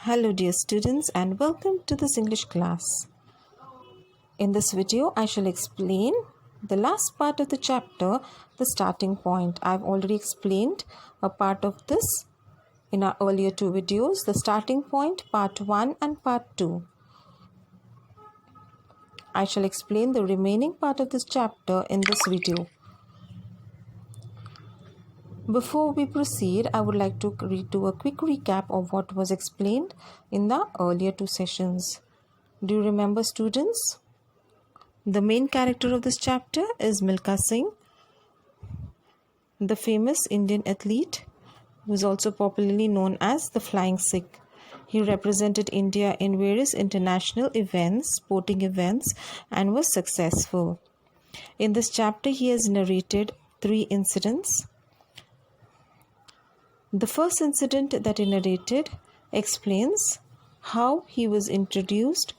Hello dear students and welcome to this English class. In this video I shall explain the last part of the chapter, the starting point. I've already explained a part of this in our earlier two videos, the starting point part 1 and part 2. I shall explain the remaining part of this chapter in this video. Before we proceed, I would like to do a quick recap of what was explained in the earlier two sessions. Do you remember, students? The main character of this chapter is Milkha Singh, the famous Indian athlete who is also popularly known as the Flying Sikh. He represented India in various international events, sporting events, and was successful. In this chapter, he has narrated 3 incidents. The first incident that he narrated explains how he was introduced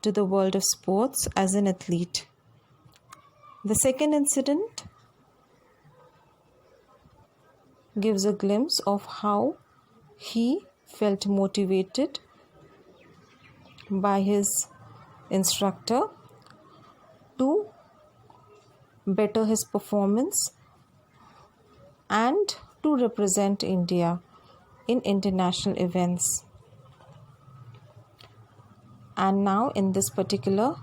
to the world of sports as an athlete. The second incident gives a glimpse of how he felt motivated by his instructor to better his performance and to represent India in international events. And now in this particular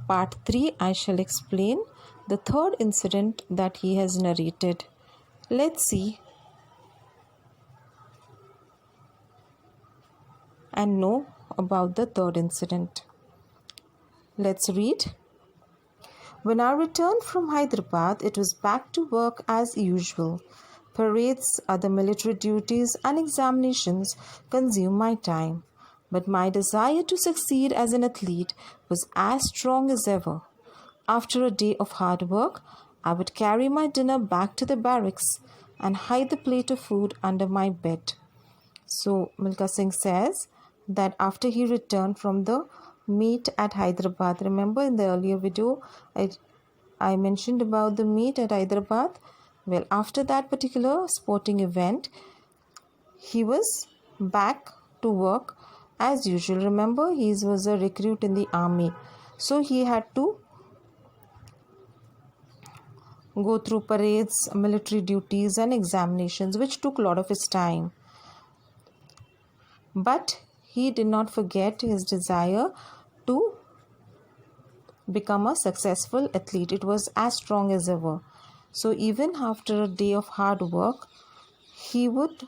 part 3, I shall explain the third incident that he has narrated. Let's see and know about the third incident. Let's read. When I returned from Hyderabad, it was back to work as usual. Parades, other military duties, and examinations consumed my time. But my desire to succeed as an athlete was as strong as ever. After a day of hard work, I would carry my dinner back to the barracks and hide the plate of food under my bed. So Milkha Singh says that after he returned from the meet at Hyderabad, remember in the earlier video I mentioned about the meet at Hyderabad. Well, after that particular sporting event, he was back to work as usual. Remember, he was a recruit in the army, so he had to go through parades, military duties and examinations, which took a lot of his time. But he did not forget his desire to become a successful athlete. It was as strong as ever. So even after a day of hard work, he would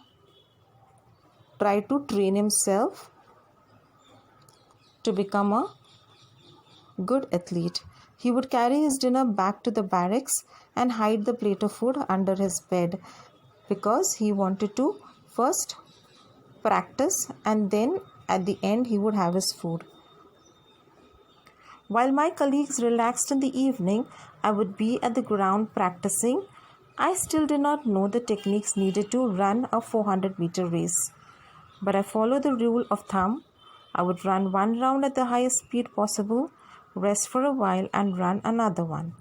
try to train himself to become a good athlete. He would carry his dinner back to the barracks and hide the plate of food under his bed because he wanted to first practice and then at the end he would have his food. While my colleagues relaxed in the evening, I would be at the ground practicing. I still did not know the techniques needed to run a 400-meter race. But I followed the rule of thumb. I would run one round at the highest speed possible, rest for a while and run another one.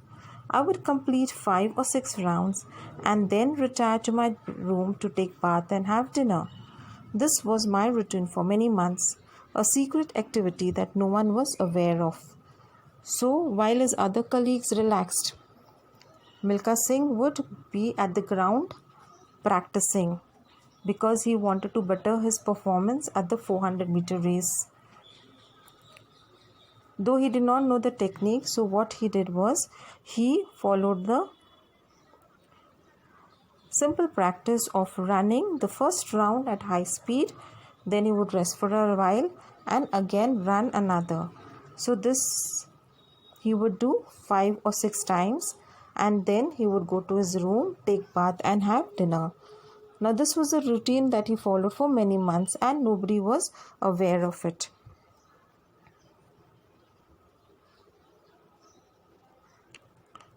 I would complete 5 or 6 rounds and then retire to my room to take bath and have dinner. This was my routine for many months, a secret activity that no one was aware of. So, while his other colleagues relaxed, Milkha Singh would be at the ground practicing because he wanted to better his performance at the 400-meter race. Though he did not know the technique, so what he did was he followed the simple practice of running the first round at high speed, then he would rest for a while and again run another. So this he would do 5 or 6 times and then he would go to his room, take bath and have dinner. Now this was a routine that he followed for many months and nobody was aware of it.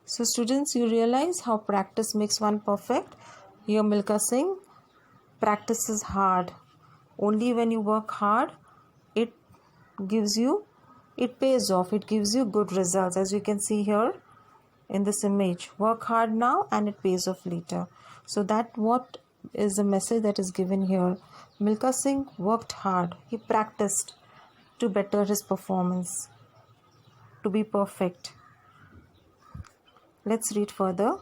So students, you realize how practice makes one perfect. Here Milkha Singh practices hard. Only when you work hard, it pays off. It gives you good results. As you can see here in this image, work hard now and it pays off later. So that what is the message that is given here, Milkha Singh worked hard. He practiced to better his performance, to be perfect. Let's read further.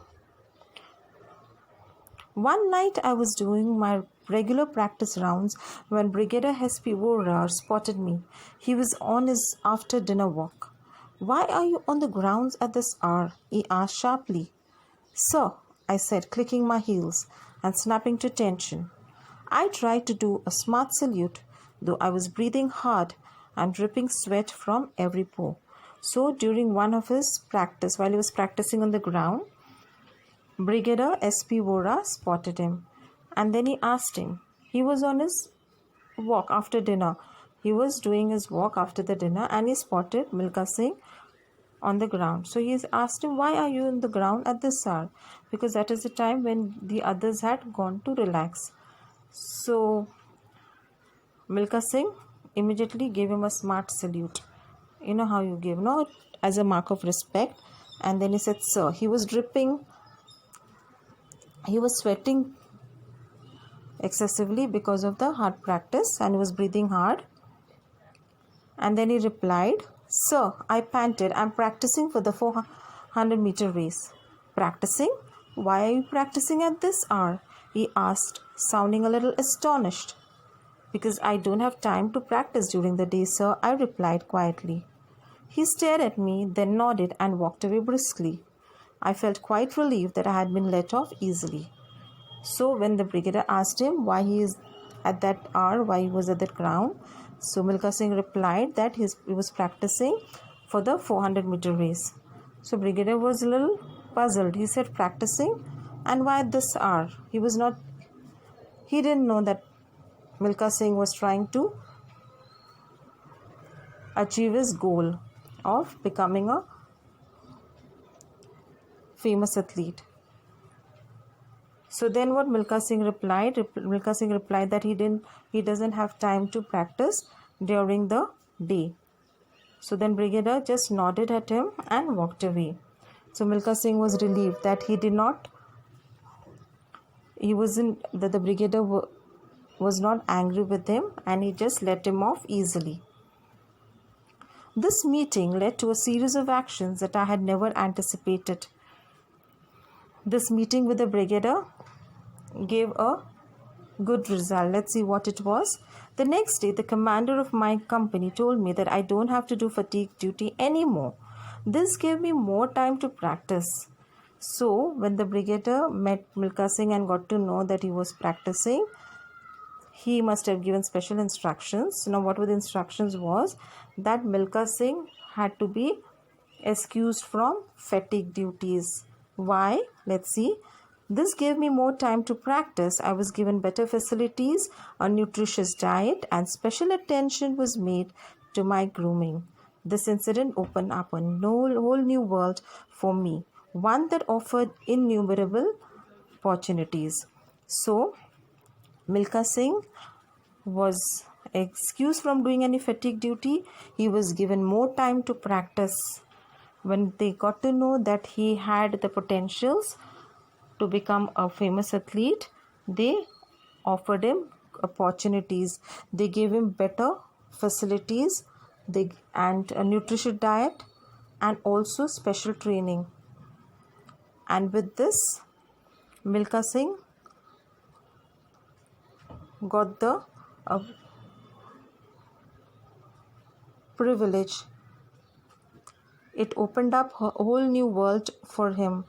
One night I was doing my regular practice rounds when Brigadier S.P. Vora spotted me. He was on his after dinner walk. "Why are you on the grounds at this hour?" he asked sharply. "Sir," I said, clicking my heels and snapping to attention. I tried to do a smart salute, though I was breathing hard and dripping sweat from every pore. So during one of his practice, while he was practicing on the ground, Brigadier S.P. Vora spotted him, and then he asked him. He was on his walk after dinner. He was doing his walk after the dinner, and he spotted Milkha Singh on the ground. So he asked him, "Why are you on the ground at this hour?" Because that is the time when the others had gone to relax. So Milkha Singh immediately gave him a smart salute. You know how you give, no? As a mark of respect. And then he said, "Sir." He was dripping. He was sweating excessively because of the hard practice, and he was breathing hard. And then he replied, "Sir," I panted, "I'm practicing for the 400-meter race." "Practicing? Why are you practicing at this hour?" he asked, sounding a little astonished. "Because I don't have time to practice during the day, sir," I replied quietly. He stared at me, then nodded and walked away briskly. I felt quite relieved that I had been let off easily. So when the brigadier asked him why he is at that hour, why he was at that ground, so Milkha Singh replied that he was practicing for the 400-meter race. So brigadier was a little puzzled. He said, "Practicing? And why at this hour?" He didn't know that Milkha Singh was trying to achieve his goal of becoming a famous athlete. So then what Milkha Singh replied? Milkha Singh replied that he doesn't have time to practice during the day. So then Brigadier just nodded at him and walked away. So Milkha Singh was relieved that the Brigadier was not angry with him, and he just let him off easily. This meeting led to a series of actions that I had never anticipated. This meeting with the brigadier gave a good result. Let's see what it was. The next day, the commander of my company told me that I don't have to do fatigue duty anymore. This gave me more time to practice. So, when the brigadier met Milkha Singh and got to know that he was practicing, he must have given special instructions. Now, what were the instructions was that Milkha Singh had to be excused from fatigue duties. Why? Let's see. This gave me more time to practice. I was given better facilities, a nutritious diet, and special attention was made to my grooming. This incident opened up a whole new world for me, one that offered innumerable opportunities. So, Milkha Singh was excused from doing any fatigue duty. He was given more time to practice. When they got to know that he had the potentials to become a famous athlete, they offered him opportunities. They gave him better facilities and a nutritious diet and also special training. And with this, Milkha Singh got the privilege. It opened up a whole new world for him,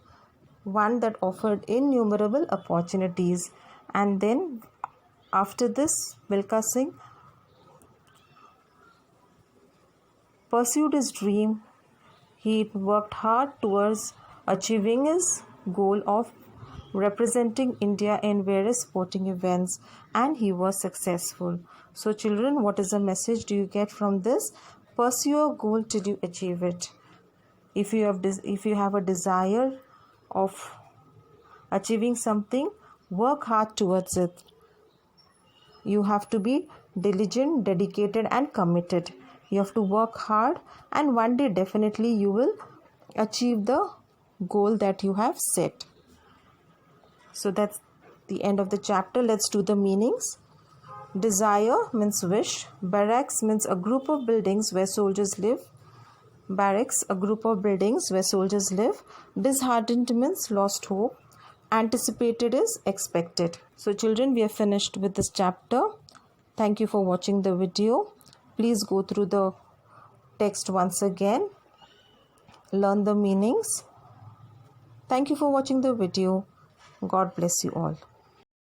one that offered innumerable opportunities. And then after this, Milkha Singh pursued his dream. He worked hard towards achieving his goal of representing India in various sporting events, and he was successful. So children, what is the message do you get from this? Pursue your goal till you achieve it. If you have a desire of achieving something, work hard towards it. You have to be diligent, dedicated, and committed. You have to work hard, and one day definitely you will achieve the goal that you have set. So that's the end of the chapter. Let's do the meanings. Desire means wish. Barracks means a group of buildings where soldiers live. Barracks, a group of buildings where soldiers live. Disheartened means lost hope. Anticipated is expected. So children, we are finished with this chapter. Thank you for watching the video. Please go through the text once again. Learn the meanings. Thank you for watching the video. God bless you all.